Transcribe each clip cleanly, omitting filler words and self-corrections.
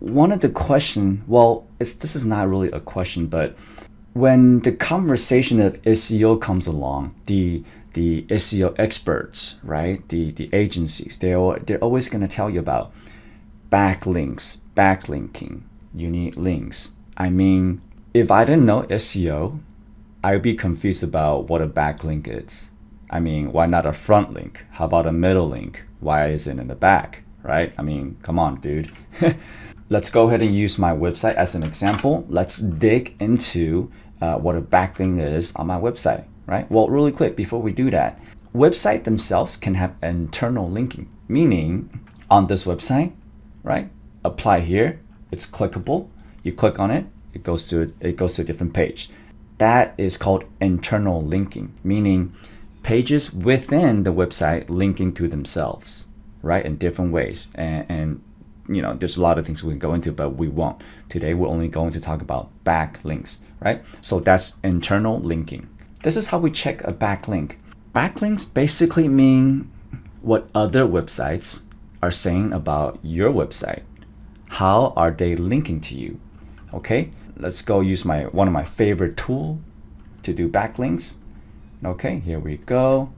one of the question, well, this is not really a question, but when the conversation of SEO comes along, the SEO experts, right, the agencies, they're always going to tell you about backlinks, backlinking. You need links. I mean, if I didn't know SEO, I would be confused about what a backlink is. I mean, why not a front link? How about a middle link? Why is it in the back, right? I mean, come on, dude. Let's go ahead and use my website as an example. Let's dig into what a backlink is on my website, right? Well, really quick, before we do that, websites themselves can have internal linking, meaning on this website, right? Apply here, it's clickable. You click on it, it goes to a different page. That is called internal linking, meaning pages within the website linking to themselves, right? In different ways. And you know, there's a lot of things we can go into, but we won't. Today, we're only going to talk about backlinks, right? So that's internal linking. This is how we check a backlink. Backlinks basically mean what other websites are saying about your website. How are they linking to you? Okay, let's go use one of my favorite tool to do backlinks. Okay, here we go.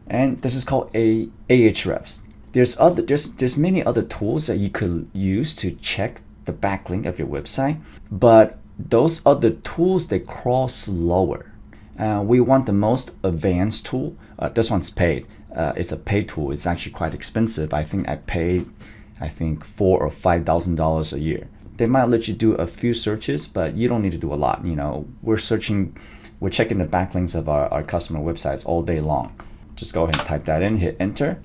And this is called Ahrefs. There's many other tools that you could use to check the backlink of your website, but those other tools, they crawl slower. We want the most advanced tool. This one's paid. It's a paid tool. It's actually quite expensive. I think I paid $4,000 or $5,000 a year. They might let you do a few searches, but you don't need to do a lot. You know, we're checking the backlinks of our customer websites all day long. Just go ahead and type that in, hit enter.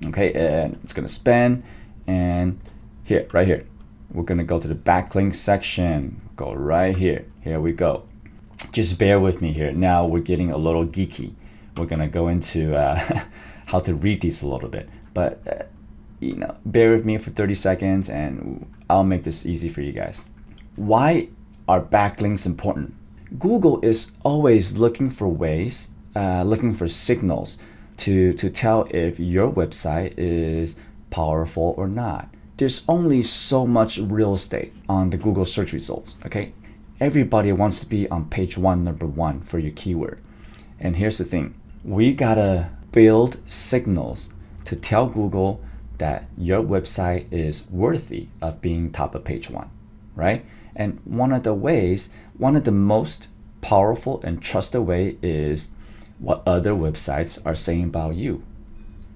Okay, and it's gonna spin, and here, right here, we're gonna go to the backlink section. Go right here. Here we go. Just bear with me here. Now we're getting a little geeky. We're gonna go into how to read these a little bit, but you know, bear with me for 30 seconds, and I'll make this easy for you guys. Why are backlinks important? Google is always looking for ways, looking for signals to tell if your website is powerful or not. There's only so much real estate on the Google search results, okay? Everybody wants to be on page one, number one for your keyword. And here's the thing, we gotta build signals to tell Google that your website is worthy of being top of page one, right? And one of the most powerful and trusted way is what other websites are saying about you.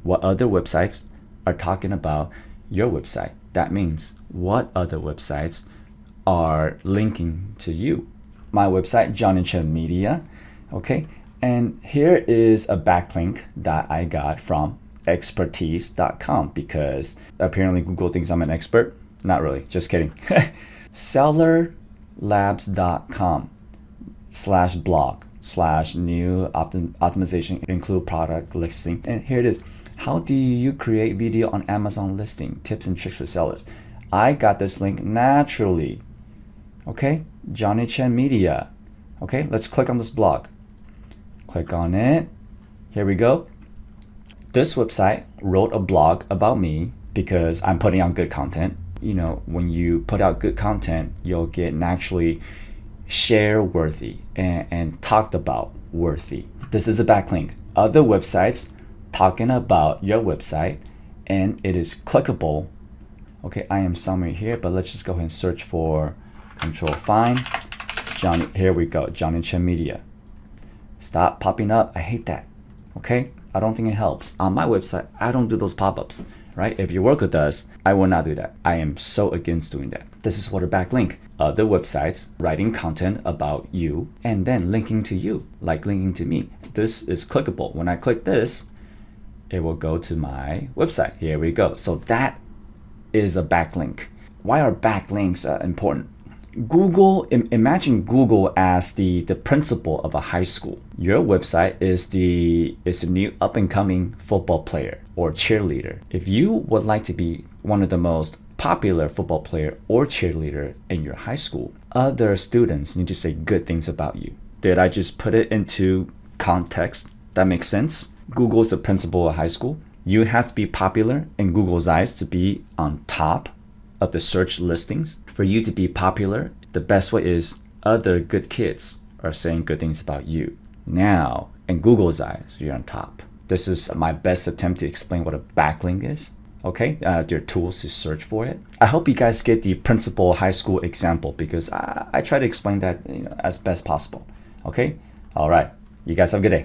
What other websites are talking about your website. That means what other websites are linking to you. My website, Chen Media, okay? And here is a backlink that I got from expertise.com because apparently Google thinks I'm an expert. Not really, just kidding. sellerlabs.com/blog/new optimization include product listing. And here it is. How do you create video on Amazon listing? Tips and tricks for sellers. I got this link naturally. Okay, Johnny Chen Media. Okay, let's click on this blog. Click on it. Here we go. This website wrote a blog about me because I'm putting out good content. You know, when you put out good content, you'll get naturally share worthy and talked about worthy. This is a backlink. Other websites talking about your website, and it is clickable. Okay, I am somewhere here, but let's just go ahead and search for Control Find. Johnny, here we go, Johnny Chen Media. Stop popping up. I hate that. Okay, I don't think it helps. On my website, I don't do those pop-ups, right? If your worker does, I will not do that. I am so against doing that. This is what a backlink. Other websites writing content about you and then linking to you, like linking to me. This is clickable. When I click this, it will go to my website. Here we go. So that is a backlink. Why are backlinks important? Google, imagine Google as the principal of a high school. Your website is the new up-and-coming football player or cheerleader. If you would like to be one of the most popular football player or cheerleader in your high school, other students need to say good things about you. Did I just put it into context? That makes sense. Google's the principal of high school. You have to be popular in Google's eyes to be on top of the search listings. For you to be popular, the best way is other good kids are saying good things about you. Now, in Google's eyes, you're on top. This is my best attempt to explain what a backlink is. Okay, there are tools to search for it. I hope you guys get the principal high school example because I try to explain that as best possible. Okay, all right. You guys have a good day.